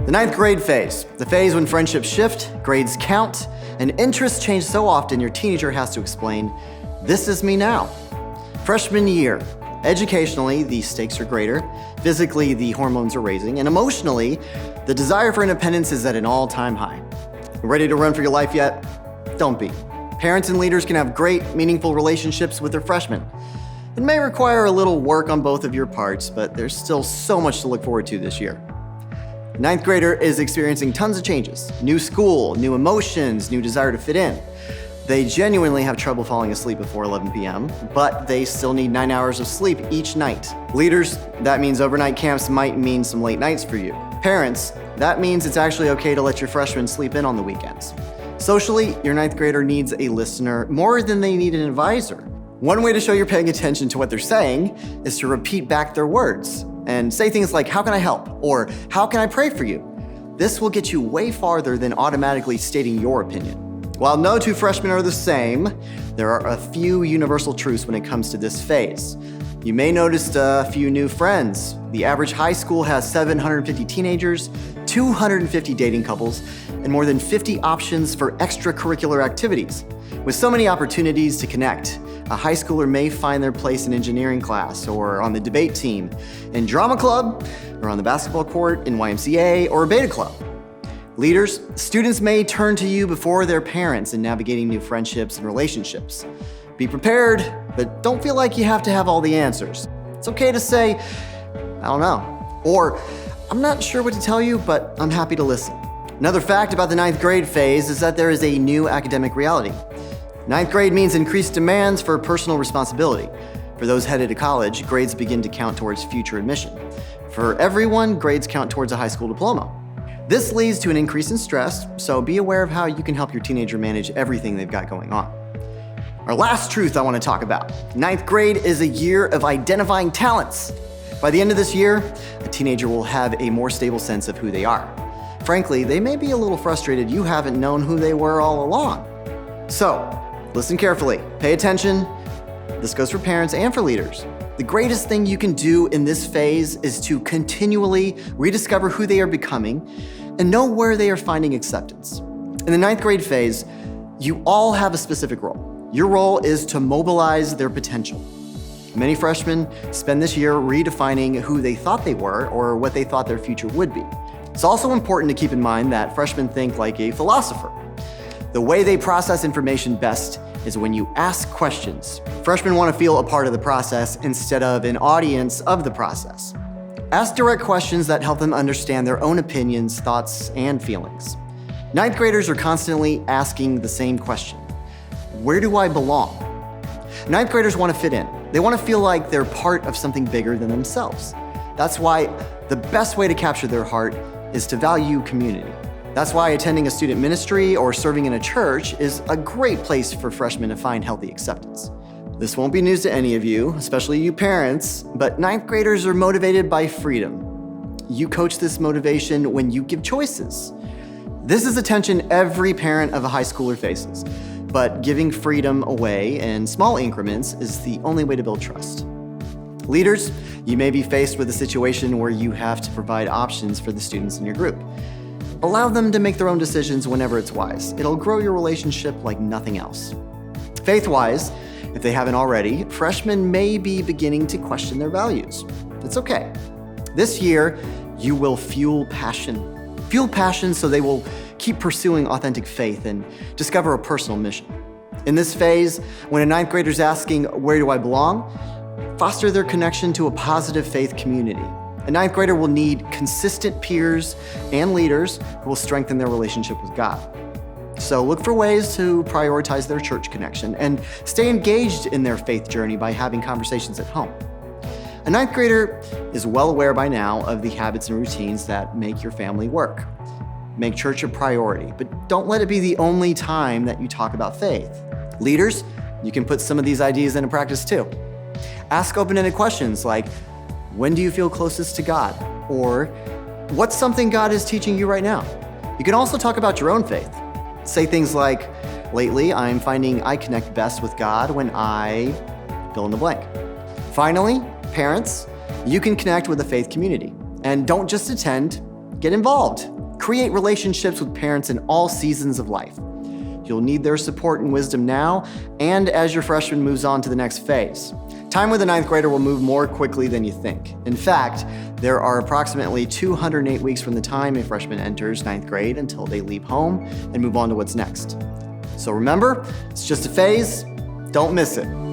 The ninth grade phase, the phase when friendships shift, grades count, and interests change so often your teenager has to explain, "This is me now." Freshman year, educationally, the stakes are greater, physically, the hormones are raising, and emotionally, the desire for independence is at an all-time high. Ready to run for your life yet? Don't be. Parents and leaders can have great, meaningful relationships with their freshmen. It may require a little work on both of your parts, but there's still so much to look forward to this year. Ninth grader is experiencing tons of changes. New school, new emotions, new desire to fit in. They genuinely have trouble falling asleep before 11 p.m., but they still need 9 hours of sleep each night. Leaders, that means overnight camps might mean some late nights for you. Parents, that means it's actually okay to let your freshmen sleep in on the weekends. Socially, your ninth grader needs a listener more than they need an advisor. One way to show you're paying attention to what they're saying is to repeat back their words and say things like, "How can I help?" or "How can I pray for you?" This will get you way farther than automatically stating your opinion. While no two freshmen are the same, there are a few universal truths when it comes to this phase. You may notice a few new friends. The average high school has 750 teenagers, 250 dating couples, and more than 50 options for extracurricular activities. With so many opportunities to connect, a high schooler may find their place in engineering class or on the debate team, in drama club, or on the basketball court, in YMCA, or a beta club. Leaders, students may turn to you before their parents in navigating new friendships and relationships. Be prepared, but don't feel like you have to have all the answers. It's okay to say, "I don't know," or "I'm not sure what to tell you, but I'm happy to listen." Another fact about the ninth grade phase is that there is a new academic reality. Ninth grade means increased demands for personal responsibility. For those headed to college, grades begin to count towards future admission. For everyone, grades count towards a high school diploma. This leads to an increase in stress, so be aware of how you can help your teenager manage everything they've got going on. Our last truth I want to talk about. Ninth grade is a year of identifying talents. By the end of this year, a teenager will have a more stable sense of who they are. Frankly, they may be a little frustrated you haven't known who they were all along. So, listen carefully, pay attention. This goes for parents and for leaders. The greatest thing you can do in this phase is to continually rediscover who they are becoming and know where they are finding acceptance. In the ninth grade phase, you all have a specific role. Your role is to mobilize their potential. Many freshmen spend this year redefining who they thought they were or what they thought their future would be. It's also important to keep in mind that freshmen think like a philosopher. The way they process information best is when you ask questions. Freshmen want to feel a part of the process instead of an audience of the process. Ask direct questions that help them understand their own opinions, thoughts, and feelings. Ninth graders are constantly asking the same question: where do I belong? Ninth graders want to fit in. They want to feel like they're part of something bigger than themselves. That's why the best way to capture their heart is to value community. That's why attending a student ministry or serving in a church is a great place for freshmen to find healthy acceptance. This won't be news to any of you, especially you parents, but ninth graders are motivated by freedom. You coach this motivation when you give choices. This is a tension every parent of a high schooler faces, but giving freedom away in small increments is the only way to build trust. Leaders, you may be faced with a situation where you have to provide options for the students in your group. Allow them to make their own decisions whenever it's wise. It'll grow your relationship like nothing else. Faith-wise, if they haven't already, freshmen may be beginning to question their values. It's okay. This year, you will fuel passion. Fuel passion so they will keep pursuing authentic faith and discover a personal mission. In this phase, when a ninth grader is asking, "Where do I belong?" foster their connection to a positive faith community. A ninth grader will need consistent peers and leaders who will strengthen their relationship with God. So look for ways to prioritize their church connection and stay engaged in their faith journey by having conversations at home. A ninth grader is well aware by now of the habits and routines that make your family work. Make church a priority, but don't let it be the only time that you talk about faith. Leaders, you can put some of these ideas into practice too. Ask open-ended questions like, "When do you feel closest to God?" Or, "What's something God is teaching you right now?" You can also talk about your own faith. Say things like, "Lately, I'm finding I connect best with God when I fill in the blank." Finally, parents, you can connect with a faith community. And don't just attend, get involved. Create relationships with parents in all seasons of life. You'll need their support and wisdom now and as your freshman moves on to the next phase. Time with a ninth grader will move more quickly than you think. In fact, there are approximately 208 weeks from the time a freshman enters ninth grade until they leave home and move on to what's next. So remember, it's just a phase. Don't miss it.